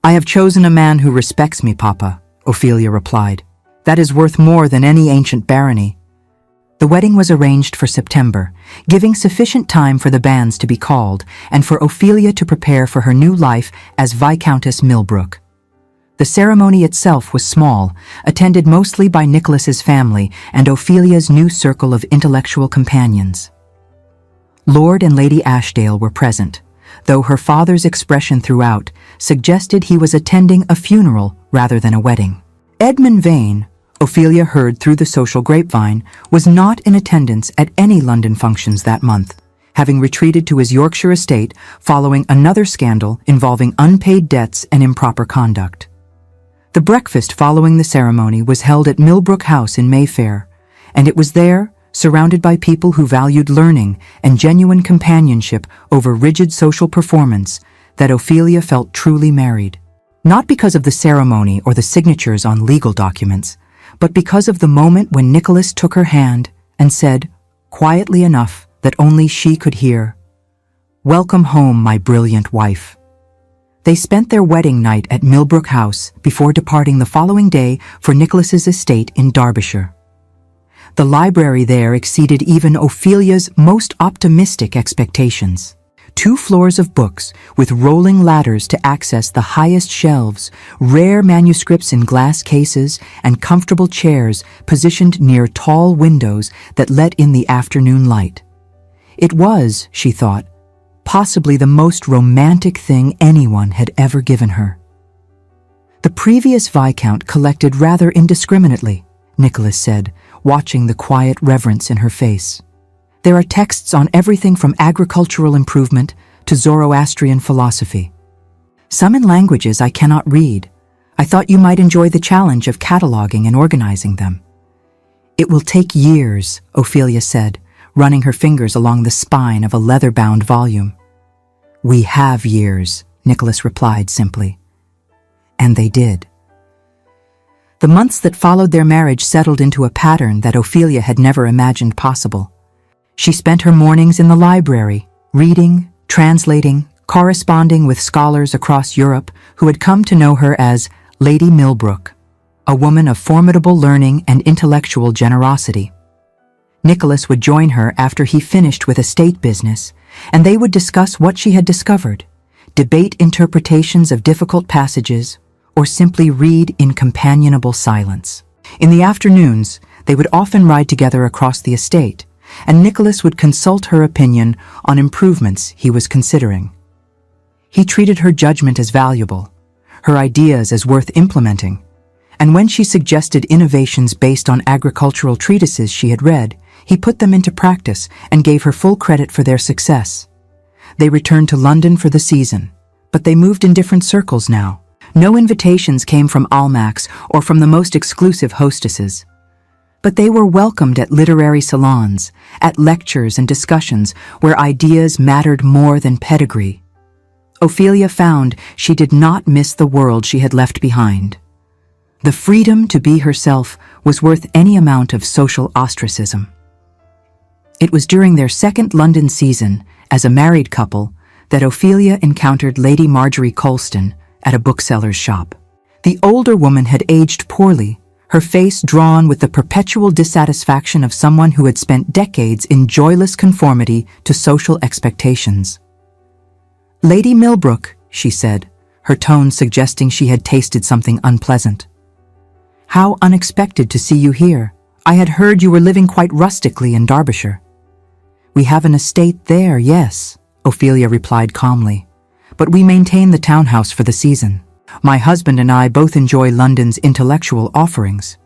A: "I have chosen a man who respects me, Papa," Ophelia replied. "That is worth more than any ancient barony." The wedding was arranged for September, giving sufficient time for the banns to be called and for Ophelia to prepare for her new life as Viscountess Millbrook. The ceremony itself was small, attended mostly by Nicholas's family and Ophelia's new circle of intellectual companions. Lord and Lady Ashdale were present, though her father's expression throughout suggested he was attending a funeral rather than a wedding. Edmund Vane, Ophelia heard through the social grapevine, was not in attendance at any London functions that month, having retreated to his Yorkshire estate following another scandal involving unpaid debts and improper conduct. The breakfast following the ceremony was held at Millbrook House in Mayfair, and it was there, surrounded by people who valued learning and genuine companionship over rigid social performance, that Ophelia felt truly married. Not because of the ceremony or the signatures on legal documents, but because of the moment when Nicholas took her hand and said, quietly enough that only she could hear, "Welcome home, my brilliant wife." They spent their wedding night at Millbrook House before departing the following day for Nicholas's estate in Derbyshire. The library there exceeded even Ophelia's most optimistic expectations. 2 floors of books with rolling ladders to access the highest shelves, rare manuscripts in glass cases, and comfortable chairs positioned near tall windows that let in the afternoon light. It was, she thought, possibly the most romantic thing anyone had ever given her. The previous Viscount collected rather indiscriminately, Nicholas said, watching the quiet reverence in her face. There are texts on everything from agricultural improvement to Zoroastrian philosophy. Some in languages I cannot read. I thought you might enjoy the challenge of cataloging and organizing them. It will take years, Ophelia said, running her fingers along the spine of a leather-bound volume. We have years, Nicholas replied simply. And they did. The months that followed their marriage settled into a pattern that Ophelia had never imagined possible. She spent her mornings in the library, reading, translating, corresponding with scholars across Europe who had come to know her as Lady Millbrook, a woman of formidable learning and intellectual generosity. Nicholas would join her after he finished with estate business, and they would discuss what she had discovered, debate interpretations of difficult passages, or simply read in companionable silence. In the afternoons, they would often ride together across the estate, and Nicholas would consult her opinion on improvements he was considering. He treated her judgment as valuable, her ideas as worth implementing, and when she suggested innovations based on agricultural treatises she had read, he put them into practice and gave her full credit for their success. They returned to London for the season, but they moved in different circles now. No invitations came from Almack's or from the most exclusive hostesses. But they were welcomed at literary salons, at lectures and discussions where ideas mattered more than pedigree. Ophelia found she did not miss the world she had left behind. The freedom to be herself was worth any amount of social ostracism. It was during their second London season, as a married couple, that Ophelia encountered Lady Marjorie Colston at a bookseller's shop. The older woman had aged poorly, her face drawn with the perpetual dissatisfaction of someone who had spent decades in joyless conformity to social expectations. "Lady Millbrook," she said, her tone suggesting she had tasted something unpleasant. "How unexpected to see you here. I had heard you were living quite rustically in Derbyshire." "We have an estate there, yes," Ophelia replied calmly, "but we maintain the townhouse for the season. My husband and I both enjoy London's intellectual offerings."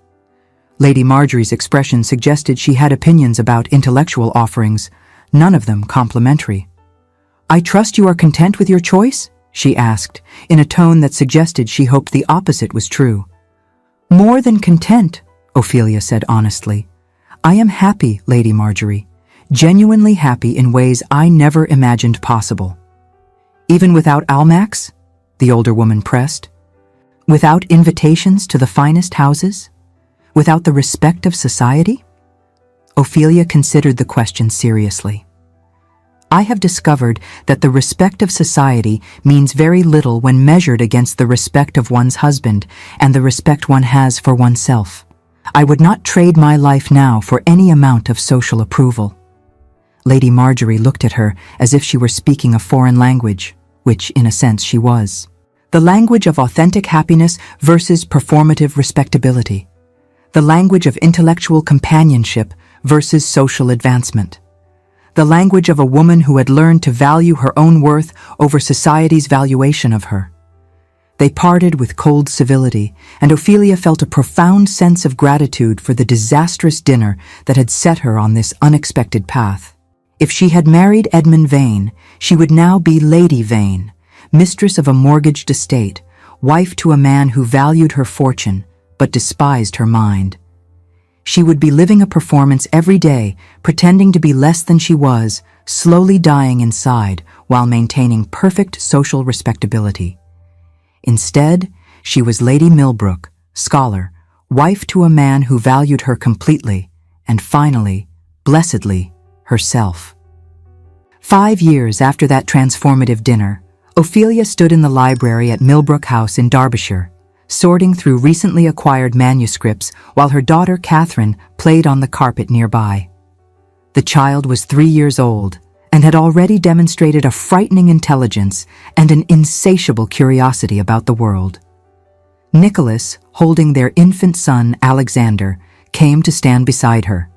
A: Lady Marjorie's expression suggested she had opinions about intellectual offerings, none of them complimentary. "I trust you are content with your choice?" she asked, in a tone that suggested she hoped the opposite was true. "More than content," Ophelia said honestly. "I am happy, Lady Marjorie, genuinely happy in ways I never imagined possible." "Even without Almack's?" the older woman pressed. "Without invitations to the finest houses? Without the respect of society?" Ophelia considered the question seriously. "I have discovered that the respect of society means very little when measured against the respect of one's husband and the respect one has for oneself. I would not trade my life now for any amount of social approval." Lady Marjorie looked at her as if she were speaking a foreign language, which in a sense she was. The language of authentic happiness versus performative respectability. The language of intellectual companionship versus social advancement. The language of a woman who had learned to value her own worth over society's valuation of her. They parted with cold civility, and Ophelia felt a profound sense of gratitude for the disastrous dinner that had set her on this unexpected path. If she had married Edmund Vane, she would now be Lady Vane, mistress of a mortgaged estate, wife to a man who valued her fortune but despised her mind. She would be living a performance every day, pretending to be less than she was, slowly dying inside while maintaining perfect social respectability. Instead, she was Lady Millbrook, scholar, wife to a man who valued her completely, and finally, blessedly, herself. 5 years after that transformative dinner, Ophelia stood in the library at Millbrook House in Derbyshire, sorting through recently acquired manuscripts while her daughter Catherine played on the carpet nearby. The child was 3 years old and had already demonstrated a frightening intelligence and an insatiable curiosity about the world. Nicholas, holding their infant son Alexander, came to stand beside her.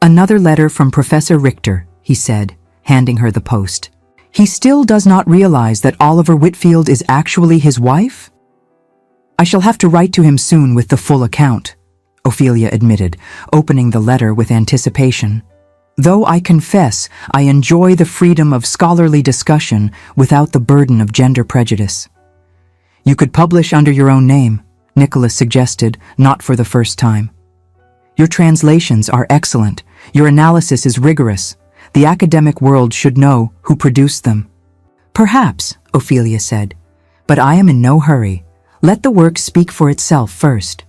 A: "Another letter from Professor Richter," he said, handing her the post. "He still does not realize that Oliver Whitfield is actually his wife?" "I shall have to write to him soon with the full account," Ophelia admitted, opening the letter with anticipation. "Though I confess I enjoy the freedom of scholarly discussion without the burden of gender prejudice." "You could publish under your own name," Nicholas suggested, not for the first time. "Your translations are excellent. Your analysis is rigorous. The academic world should know who produced them." "Perhaps," Ophelia said, "but I am in no hurry. Let the work speak for itself first."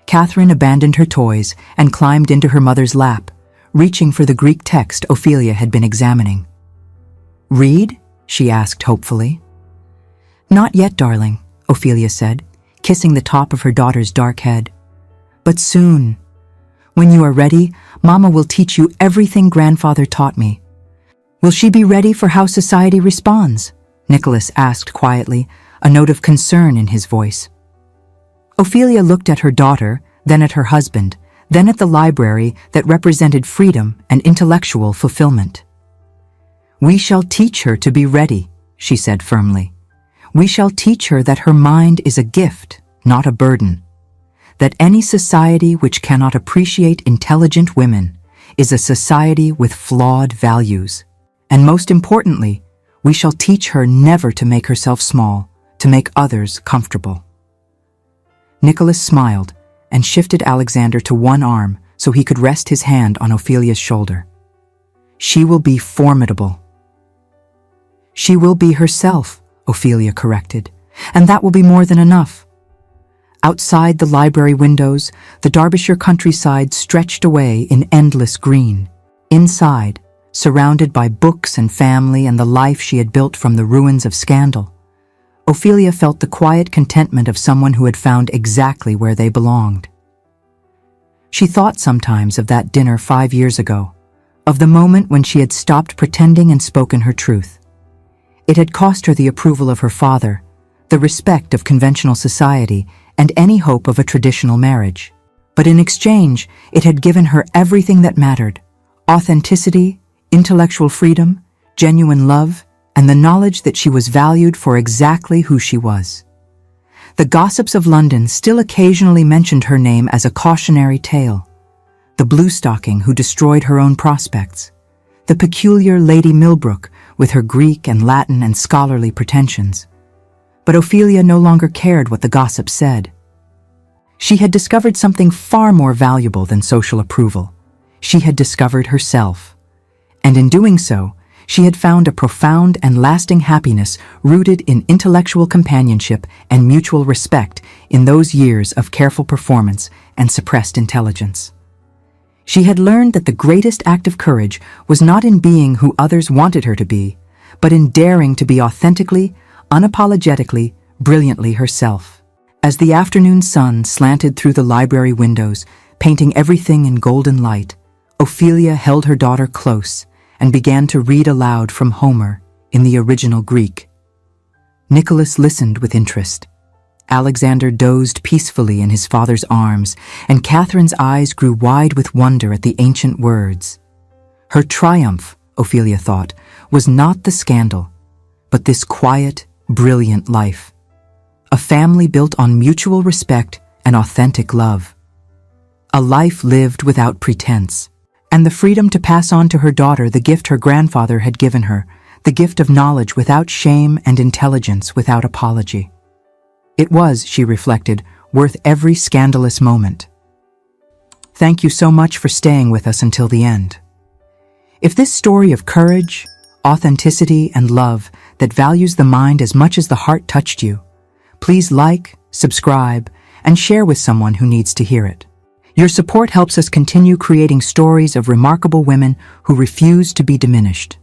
A: Catherine abandoned her toys and climbed into her mother's lap, reaching for the Greek text Ophelia had been examining. "Read?" she asked hopefully. "Not yet, darling," Ophelia said, kissing the top of her daughter's dark head. "But soon. When you are ready, Mama will teach you everything Grandfather taught me." "Will she be ready for how society responds?" Nicholas asked quietly, a note of concern in his voice. Ophelia looked at her daughter, then at her husband, then at the library that represented freedom and intellectual fulfillment. "We shall teach her to be ready," she said firmly. "We shall teach her that her mind is a gift, not a burden. That any society which cannot appreciate intelligent women is a society with flawed values. And most importantly, we shall teach her never to make herself small, to make others comfortable." Nicholas smiled and shifted Alexander to one arm so he could rest his hand on Ophelia's shoulder. "She will be formidable." "She will be herself," Ophelia corrected, "and that will be more than enough." Outside the library windows, the Derbyshire countryside stretched away in endless green. Inside, surrounded by books and family and the life she had built from the ruins of scandal, Ophelia felt the quiet contentment of someone who had found exactly where they belonged. She thought sometimes of that dinner 5 years ago, of the moment when she had stopped pretending and spoken her truth. It had cost her the approval of her father, the respect of conventional society, and any hope of a traditional marriage. But in exchange, it had given her everything that mattered: authenticity, intellectual freedom, genuine love, and the knowledge that she was valued for exactly who she was. The gossips of London still occasionally mentioned her name as a cautionary tale: the bluestocking who destroyed her own prospects, the peculiar Lady Millbrook with her Greek and Latin and scholarly pretensions. But Ophelia no longer cared what the gossip said. She had discovered something far more valuable than social approval. She had discovered herself. And in doing so, she had found a profound and lasting happiness rooted in intellectual companionship and mutual respect in those years of careful performance and suppressed intelligence. She had learned that the greatest act of courage was not in being who others wanted her to be, but in daring to be authentically, unapologetically, brilliantly herself. As the afternoon sun slanted through the library windows, painting everything in golden light, Ophelia held her daughter close and began to read aloud from Homer in the original Greek. Nicholas listened with interest. Alexander dozed peacefully in his father's arms, and Catherine's eyes grew wide with wonder at the ancient words. Her triumph, Ophelia thought, was not the scandal, but this quiet, brilliant life. A family built on mutual respect and authentic love. A life lived without pretense, and the freedom to pass on to her daughter the gift her grandfather had given her, the gift of knowledge without shame and intelligence without apology. It was, she reflected, worth every scandalous moment. Thank you so much for staying with us until the end. If this story of courage, authenticity, and love that values the mind as much as the heart touched you, please like, subscribe, and share with someone who needs to hear it. Your support helps us continue creating stories of remarkable women who refuse to be diminished.